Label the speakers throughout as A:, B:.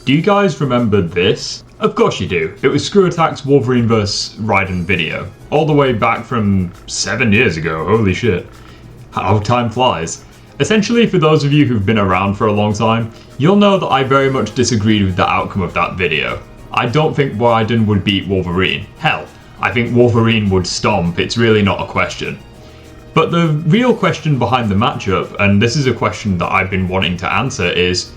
A: Do you guys remember this? Of course you do. It was Screwattack's Wolverine vs Raiden video, all the way back from 7 years ago, holy shit. How time flies. Essentially, for those of you who've been around for a long time, you'll know that I very much disagreed with the outcome of that video. I don't think Raiden would beat Wolverine. Hell, I think Wolverine would stomp, it's really not a question. But the real question behind the matchup, and this is a question that I've been wanting to answer, is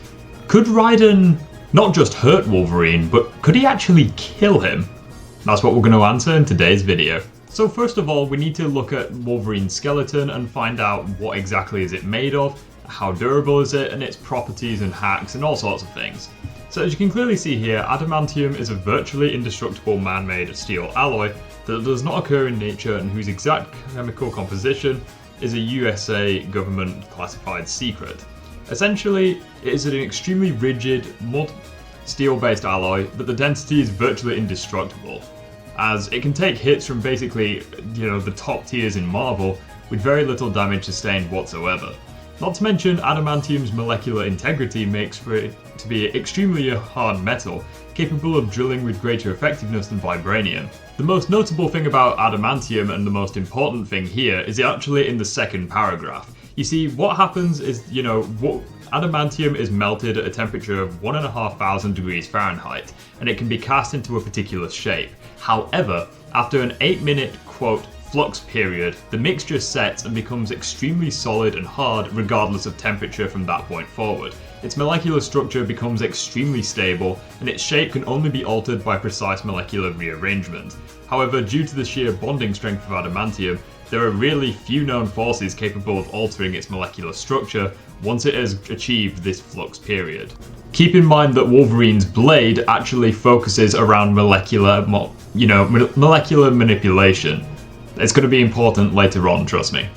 A: could Raiden not just hurt Wolverine, but could he actually kill him? That's what we're going to answer in today's video. So first of all, we need to look at Wolverine's skeleton and find out what exactly is it made of, how durable is it, and its properties and hacks and all sorts of things. So as you can clearly see here, adamantium is a virtually indestructible man-made steel alloy that does not occur in nature and whose exact chemical composition is a USA government classified secret. Essentially, it is an extremely rigid, steel-based alloy, but the density is virtually indestructible, as it can take hits from basically, the top tiers in Marvel with very little damage sustained whatsoever. Not to mention, adamantium's molecular integrity makes for it to be extremely hard metal, capable of drilling with greater effectiveness than vibranium. The most notable thing about adamantium, and the most important thing here, is actually in the second paragraph. You see, what happens is, adamantium is melted at a temperature of 1,500 degrees Fahrenheit, and it can be cast into a particular shape. However, after an 8-minute, quote, flux period, the mixture sets and becomes extremely solid and hard regardless of temperature from that point forward. Its molecular structure becomes extremely stable, and its shape can only be altered by precise molecular rearrangement. However, due to the sheer bonding strength of adamantium, there are really few known forces capable of altering its molecular structure once it has achieved this flux period. Keep in mind that Wolverine's blade actually focuses around molecular manipulation. It's going to be important later on, trust me.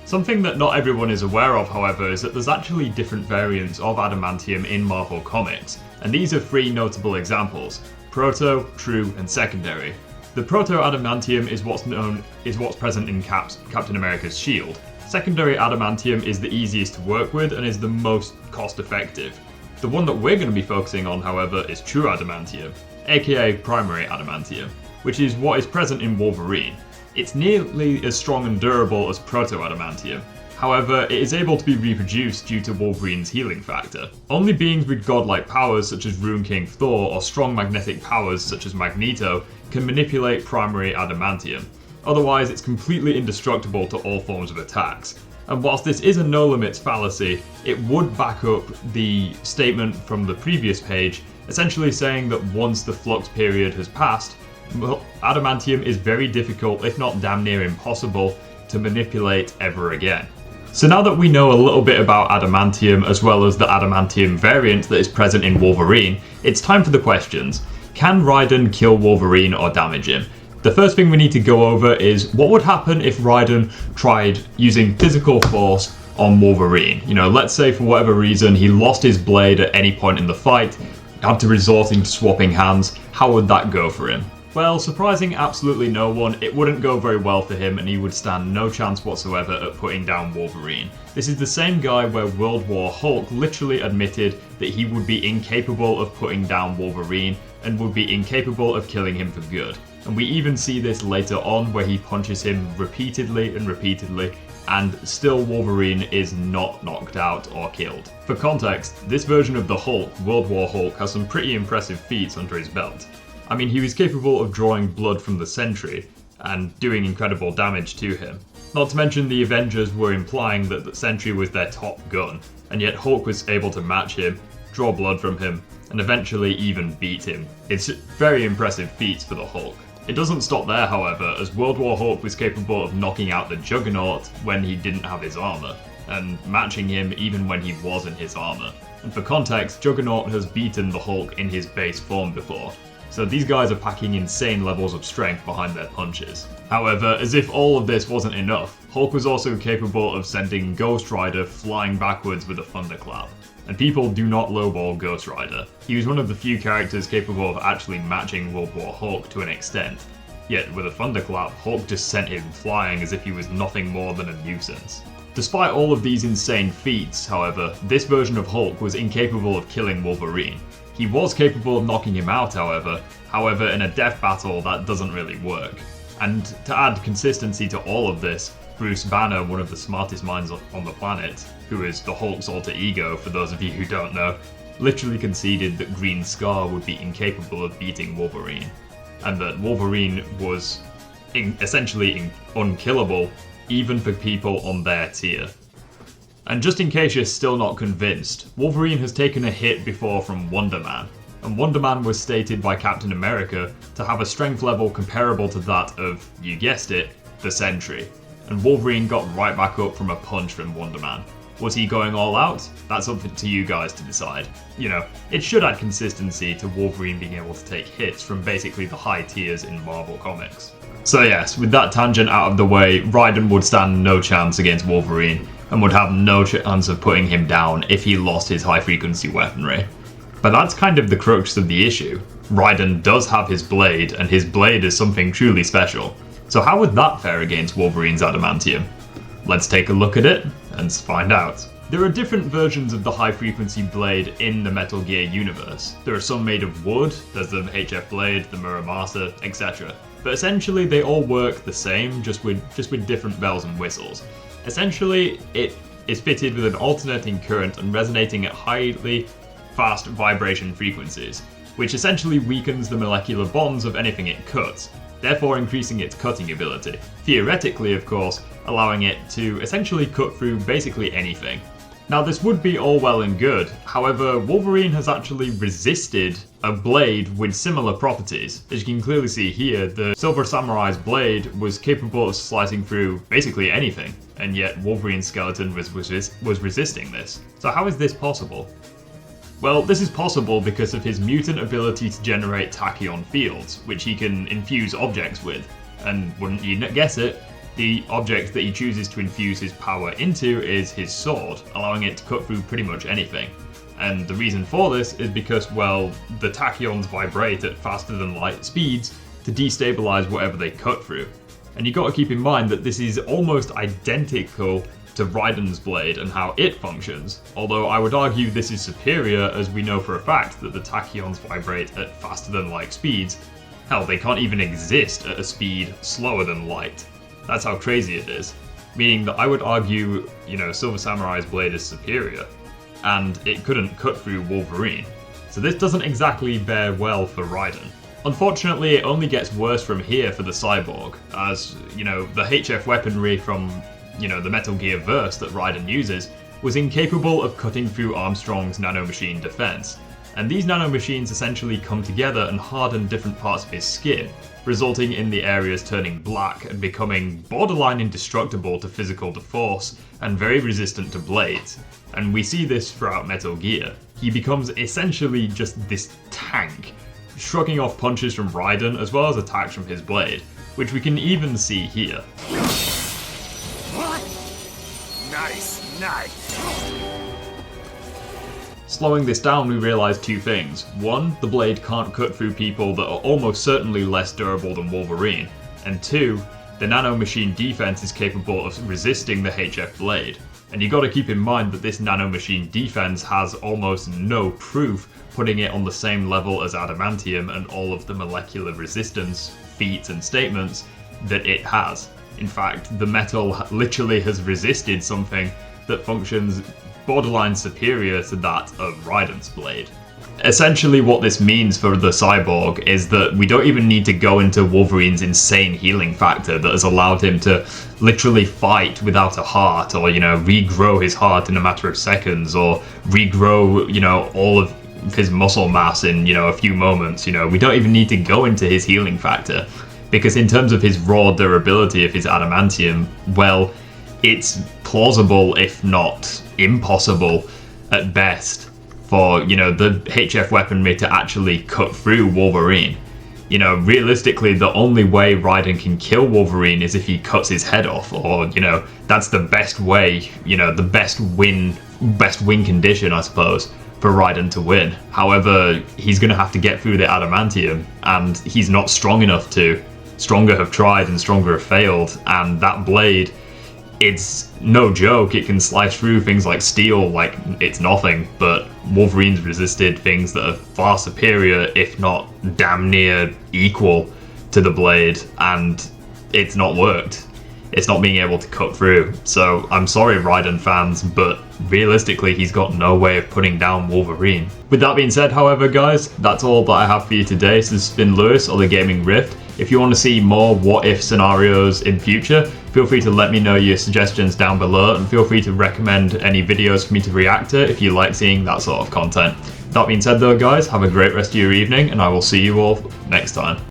A: Something that not everyone is aware of, however, is that there's actually different variants of adamantium in Marvel Comics, and these are 3 notable examples: proto, true, and secondary. The proto-adamantium is what's present in Captain America's shield. Secondary adamantium is the easiest to work with and is the most cost-effective. The one that we're going to be focusing on, however, is true adamantium, aka primary adamantium, which is what is present in Wolverine. It's nearly as strong and durable as proto-adamantium. However, it is able to be reproduced due to Wolverine's healing factor. Only beings with godlike powers such as Rune King Thor or strong magnetic powers such as Magneto can manipulate primary adamantium. Otherwise, it's completely indestructible to all forms of attacks. And whilst this is a no-limits fallacy, it would back up the statement from the previous page, essentially saying that once the flux period has passed, adamantium is very difficult, if not damn near impossible, to manipulate ever again. So now that we know a little bit about adamantium as well as the adamantium variant that is present in Wolverine, it's time for the questions. Can Raiden kill Wolverine or damage him? The first thing we need to go over is what would happen if Raiden tried using physical force on Wolverine. Let's say for whatever reason he lost his blade at any point in the fight, had to resort to swapping hands. How would that go for him? Well, surprising absolutely no one, it wouldn't go very well for him and he would stand no chance whatsoever at putting down Wolverine. This is the same guy where World War Hulk literally admitted that he would be incapable of putting down Wolverine and would be incapable of killing him for good. And we even see this later on where he punches him repeatedly and still Wolverine is not knocked out or killed. For context, this version of the Hulk, World War Hulk, has some pretty impressive feats under his belt. I mean, he was capable of drawing blood from the Sentry and doing incredible damage to him. Not to mention the Avengers were implying that the Sentry was their top gun, and yet Hulk was able to match him, draw blood from him, and eventually even beat him. It's very impressive feats for the Hulk. It doesn't stop there, however, as World War Hulk was capable of knocking out the Juggernaut when he didn't have his armor, and matching him even when he was in his armor. And for context, Juggernaut has beaten the Hulk in his base form before. So these guys are packing insane levels of strength behind their punches. However, as if all of this wasn't enough, Hulk was also capable of sending Ghost Rider flying backwards with a thunderclap. And people do not lowball Ghost Rider. He was one of the few characters capable of actually matching World War Hulk to an extent. Yet with a thunderclap, Hulk just sent him flying as if he was nothing more than a nuisance. Despite all of these insane feats, however, this version of Hulk was incapable of killing Wolverine. He was capable of knocking him out, however, in a death battle that doesn't really work. And to add consistency to all of this, Bruce Banner, one of the smartest minds on the planet, who is the Hulk's alter ego for those of you who don't know, literally conceded that Green Scar would be incapable of beating Wolverine, and that Wolverine was essentially unkillable even for people on their tier. And just in case you're still not convinced, Wolverine has taken a hit before from Wonder Man, and Wonder Man was stated by Captain America to have a strength level comparable to that of, you guessed it, the Sentry. And Wolverine got right back up from a punch from Wonder Man. Was he going all out? That's up to you guys to decide. You know, it should add consistency to Wolverine being able to take hits from basically the high tiers in Marvel Comics. So yes, with that tangent out of the way, Raiden would stand no chance against Wolverine, and would have no chance of putting him down if he lost his high frequency weaponry. But that's kind of the crux of the issue. Raiden does have his blade, and his blade is something truly special. So how would that fare against Wolverine's adamantium? Let's take a look at it and find out. There are different versions of the high frequency blade in the Metal Gear universe. There are some made of wood, there's the HF blade, the remaster, etc. But essentially they all work the same, just with different bells and whistles. Essentially, it is fitted with an alternating current and resonating at highly fast vibration frequencies, which essentially weakens the molecular bonds of anything it cuts, therefore increasing its cutting ability. Theoretically, of course, allowing it to essentially cut through basically anything. Now this would be all well and good, however Wolverine has actually resisted a blade with similar properties. As you can clearly see here, the Silver Samurai's blade was capable of slicing through basically anything, and yet Wolverine's skeleton was resisting this. So how is this possible? Well, this is possible because of his mutant ability to generate tachyon fields, which he can infuse objects with, and wouldn't you guess it, the object that he chooses to infuse his power into is his sword, allowing it to cut through pretty much anything. And the reason for this is because, well, the tachyons vibrate at faster than light speeds to destabilize whatever they cut through. And you got to keep in mind that this is almost identical to Raiden's blade and how it functions, although I would argue this is superior as we know for a fact that the tachyons vibrate at faster than light speeds. Hell, they can't even exist at a speed slower than light. That's how crazy it is. Meaning that I would argue, Silver Samurai's blade is superior, and it couldn't cut through Wolverine. So this doesn't exactly bear well for Raiden. Unfortunately, it only gets worse from here for the cyborg, as, the HF weaponry from, the Metal Gear verse that Raiden uses was incapable of cutting through Armstrong's nanomachine defense. And these nanomachines essentially come together and harden different parts of his skin, resulting in the areas turning black and becoming borderline indestructible to physical force and very resistant to blades. And we see this throughout Metal Gear. He becomes essentially just this tank, shrugging off punches from Raiden as well as attacks from his blade, which we can even see here.
B: What? Nice.
A: Slowing this down, we realise two things. One, the blade can't cut through people that are almost certainly less durable than Wolverine. And two, the nanomachine defense is capable of resisting the HF blade. And you gotta keep in mind that this nanomachine defense has almost no proof putting it on the same level as adamantium and all of the molecular resistance feats and statements that it has. In fact, the metal literally has resisted something that functions borderline superior to that of Raiden's blade. Essentially what this means for the cyborg is that we don't even need to go into Wolverine's insane healing factor that has allowed him to literally fight without a heart, or regrow his heart in a matter of seconds, or regrow all of his muscle mass in a few moments. We don't even need to go into his healing factor, because in terms of his raw durability of his adamantium, well, it's plausible if not impossible at best for the HF weaponry to actually cut through Wolverine. Realistically, the only way Raiden can kill Wolverine is if he cuts his head off, or that's the best way, the best win condition, I suppose, for Raiden to win. However, he's going to have to get through the adamantium, and he's not strong enough to. Stronger have tried and stronger have failed, and that blade it's no joke. It can slice through things like steel like it's nothing, but Wolverine's resisted things that are far superior, if not damn near equal to the blade, and it's not worked. It's not being able to cut through. So I'm sorry, Raiden fans, but realistically he's got no way of putting down Wolverine. With that being said, however, guys, that's all that I have for you today. So this has been Lewis, or the Gaming Rift. If you want to see more what if scenarios in future, feel free to let me know your suggestions down below, and feel free to recommend any videos for me to react to if you like seeing that sort of content. That being said though, guys, have a great rest of your evening, and I will see you all next time.